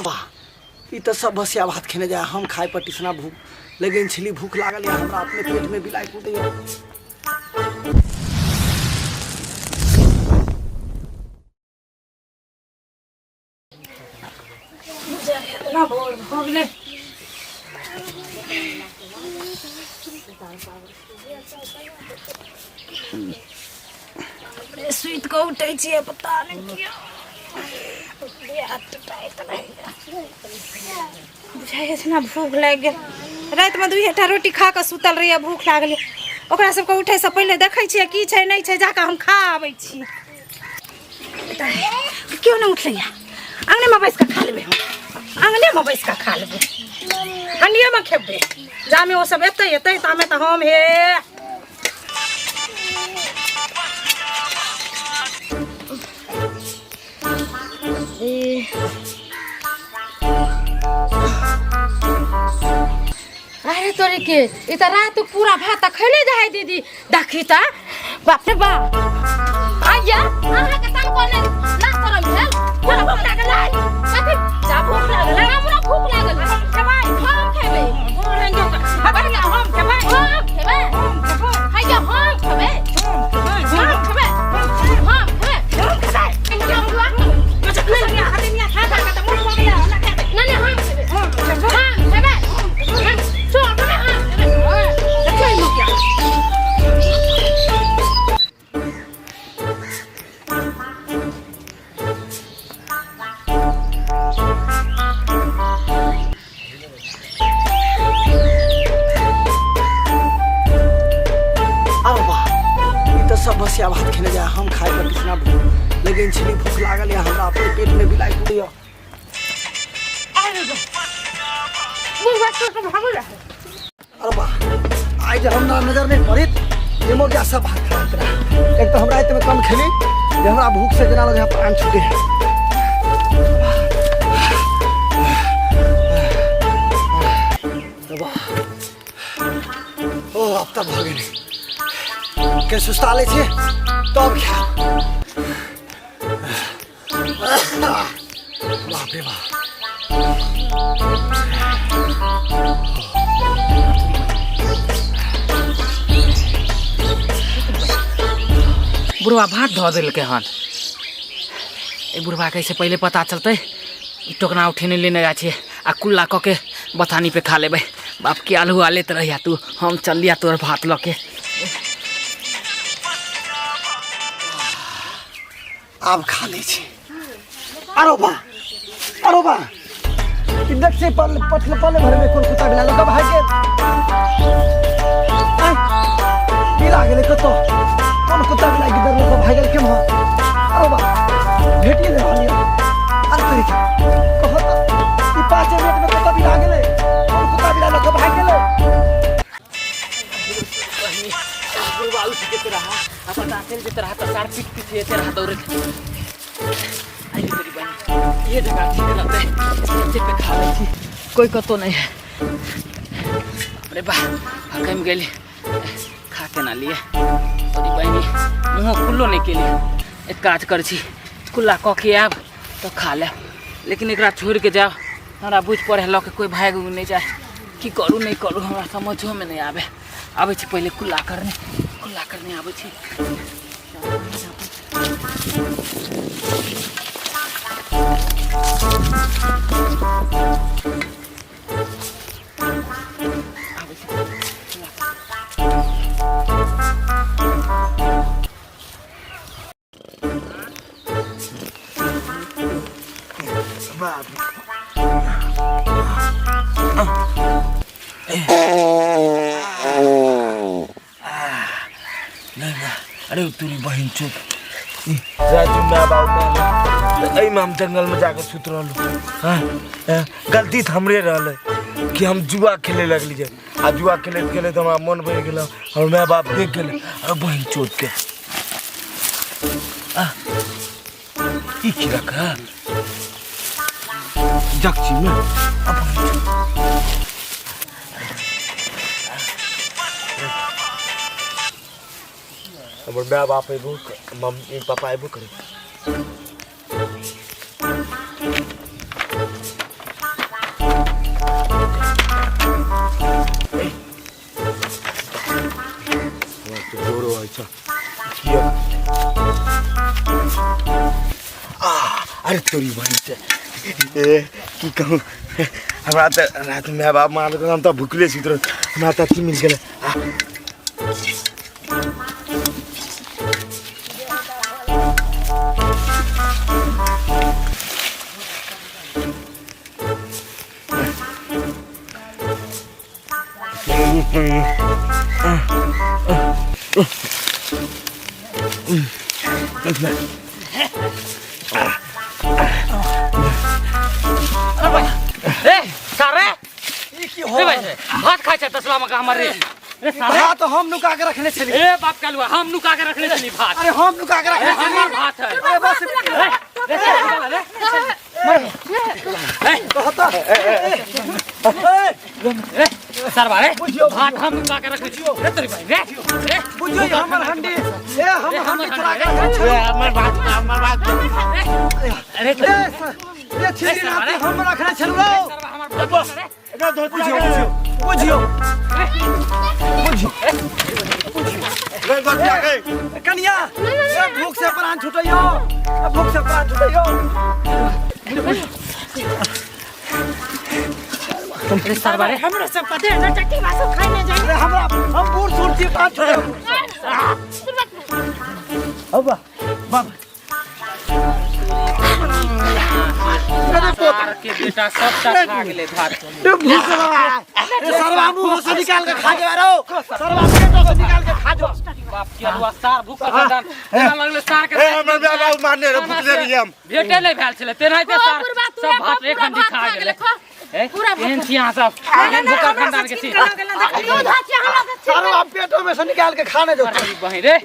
बा ई तो सब बसिया भात खेने जाए हम खाए पर टिसना भूख लेकिन छिली भूख लागल या हमरा अपने पेट में बिलाई कूदे ना बोल भोगले स्वीट को उठे छिए पता नहीं क्यों बुझाइए इतना भूख लग गया रात में 2 रोटी खा के सुतल रही भूख लागल ओकरा सबके उठे से पहले देखे छिए की छै नहीं छै जाके हम खा आबै छी क्यों नहीं उठले आंगने में बैस के खा लेबे आंगने में बैस के खा लेबे हंडिया में खेबे जामे वो सब एते एते तामे त हम हे अरे तोरे के इतना रात पूरा भात खैले जाए दीदी देखी त बाप रे बाप आइया आहा के तन कोने ना करम भेल कोना भूख लागल कथि जा भूख लागल हमरा भूख लागल खेबै हम खेबै हम खेबै हाइया हम खेबै हम खेबै सब बसिया भात खेने जाए हम खाए पर टिसना भूख लेकिन छिली भूख लागल या हमरा अपने पेट में बिलाई कूदे अरे बा आज हमरा नजर नहीं पड़ी एमो क्या सब भात खा रहा एक तो हमरा इतने कम खेली जे हमरा भूख से जना लगे प्राण छूटे ओ अब तक भागे नहीं के सुस्ताले छे तब क्या बाप रे बाप बुढ़वा भात धो दिलके हन ए बुढ़वा कैसे पहले पता चलते टोकना उठेने लेने जा छे आ कुल्ला क के बथानी पे खा लेबे बाप के आलू आले त रहिया तू हम चल लिया तोर भात ल के अब खा ले छे अरे बा देख से पटले भर में कोन कुत्ता बिला लगा भाग गेल की लागले कतो कोन कुत्ता बिला गिदर लोग भाग गेल केम हो अरे बा भेटिए दे वाली अरे तोरी कहत ई 5 मिनट में कुत्ता बिला गेले कोन कुत्ता बिला लोग भाग गेले बुढ़वा उठ के रहा अपन आखिर के तरह तो सार पीट पीट ये तरह दौड़े आई तेरी बहन ये जगह ठीक लगता है जे पे खा रही थी कोई कतो नहीं है अरे बा हकम गेली खा के ना लिए तेरी बहनी मुंह खुल्लो नहीं के लिए एक काज कर छी कुल्ला क के आब तो खा ले लेकिन एकरा छोड़ के जाओ हमरा बुझ पड़े ल के कोई भाग नहीं जाए की करू नहीं करू हमरा समझो में नहीं आवे छी पहले कुल्ला करने आवे छी अरे तुरी बहन चुप राजू मैं बाबू में हम जंगल में जाकर सुत रहलू गलती तो हमरे रहल कि हम जुआ खेले लगली जे आ जुआ खेले तो हमारा मन बढ़ गया और मैं बाप देख गए अरे बहन चोट के की रखा जक्षी में हमर माय बाप एबो मम्मी पापा एबो करे आवे छ किया अरे तोरी बहन से ए की कहूँ हमरा त रात में बाप मार के हम त भुखले छी तो हमरा त की मिल गेले सारे ई की हो रे भाई भात खाइ छ तसला में हमारे रे सारे भात तो हम नुका के रखने छली ए बाप कालुआ हम नुका के रखले छली भात अरे हम नुका के रखने छली हमार भात है अरे बस कहता रे सर बारे भात हम नुका के रखले छियो रे तोरी भाई रे बुझियो ये हमर हंडी ए हम हंडी चुरा के रखने ए हमर बात अरे ये छिरी रात हम रखने छलु रो हमार भात रे एकरा धोती बुझियो रे धोती आके कन्या ए भूख से प्राण छुटइयो भूख से प्राण छुटइयो रे सर बारे हमरो सब पते है ना चट्टी बासो खाने जाए अरे हमरा हम बूढ़ सुरती प्राण छुटइयो अब बाबा सार के बेटा सबटा खा गेले भात ए सरवा मुंह से निकाल के खा के रो सरवा पेट से निकाल के खा जो बाप के अलुआ सार भूख खदान तेना लगले सार के ए हमर बाबा मारने रे भुखले रही हम भेटे नहीं भेल छले तेनाइते सार सब भात एक हंडी खा गेले पूरा एहन छी अहाँ सब एहन भूख खदान के छी सरवा पेटो में से निकाल के खाने जो बहिं रे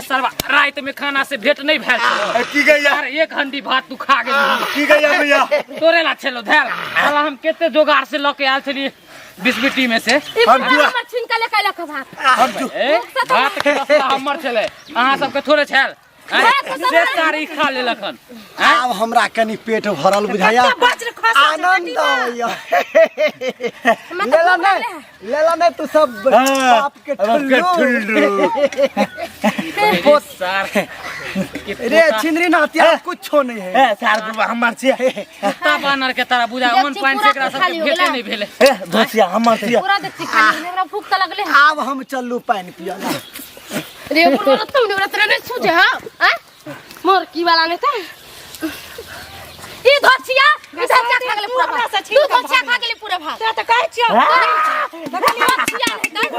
सरवा रात में खाना से भेट नहीं भेल छले की गई यार एक हंडी भात तू खा गेली की गई भैया तोरे ला छलो धैल साला हम केते जोगाड़ से लके आल छली बिस्बिटी में से हम छिनका ले काला के भात ए भात के रसला हमर छले अहाँ सबके थोड़े छल से सारी खा लेलखन अब हमरा कनी पेट भरल बुझाया आनंद आया लेला नहीं तू सब बाप के ठुल्लू सार रे छिनरी नातिया कुछो नहीं है ए सार बाबा हमर छी कुत्ता बानर के तरह बुझा ओन पानी से एकरा सब भेटे नहीं भेले ए धोतिया हमर छी पूरा देखती खाली हमरा भूख त लगले अब हम चलू पानी पियाला रे पूरा तुम ने उतरे नहीं सूझे हां मोर की वाला ने त ई धोछिया इधर क्या खा गेले पूरा भात तू धोछिया खा गेले पूरा भात त कहै छियो धोछिया नहीं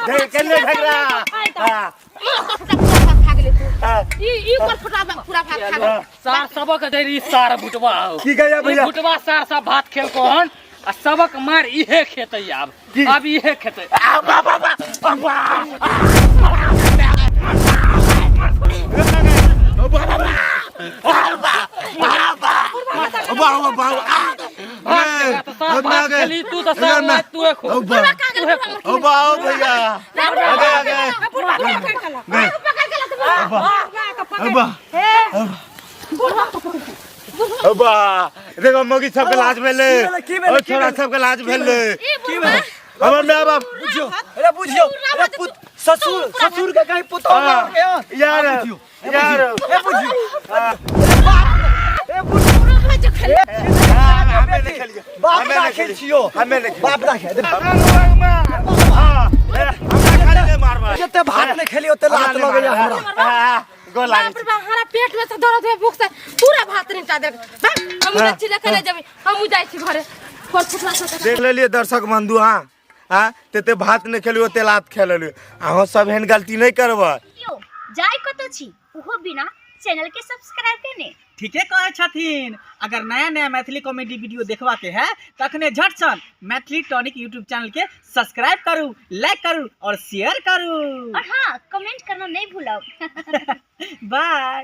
दे केने भगरा खा गेले तू ई कर फटा पूरा भात खा गेले सार सबक देरी सार बुटवा की गया भैया बुटवा सार सब भात खेल को हन आ सबक मार इहे खेतै अब इहे खेतै तू तो सार तू खो ओ बाओ भैया अबा देखो मगी सबके लाज भेले ओ छोरा सबके लाज भेले हमर माय बाप बुझियो अरे बुझियो अरे पुत ससुर के कहीं पुतो यार ए बुझियो ए बुझियो हमें नहीं खेलिए बाप ना खेलियो हमें नहीं बाप ना खेल हमरा खाली मार जते भात नहीं खेलियो ते लात लगे हमरा गो लागे बाप रे बाप हमारा पेट में से दर्द है भूख से पूरा भात नहीं चा दे हम बच्ची लेके ले जाबे हम जाई छी घरे पर फुटला से देख लेलिए दर्शक बंधु हां ते भात नहीं खेलियो ते लात खेलियो अहाँ सब हेन गलती नहीं करबा जाय कतो छी ओहो बिना चैनल के सब्सक्राइब करने ठीके कहे छथिन। अगर नया नया मैथिली कॉमेडी वीडियो देखवा के है तखने झट सन मैथिली टॉनिक यूट्यूब चैनल के सब्सक्राइब करू, लाइक करू और शेयर करू और हाँ कमेंट करना नहीं भूलो। बाय।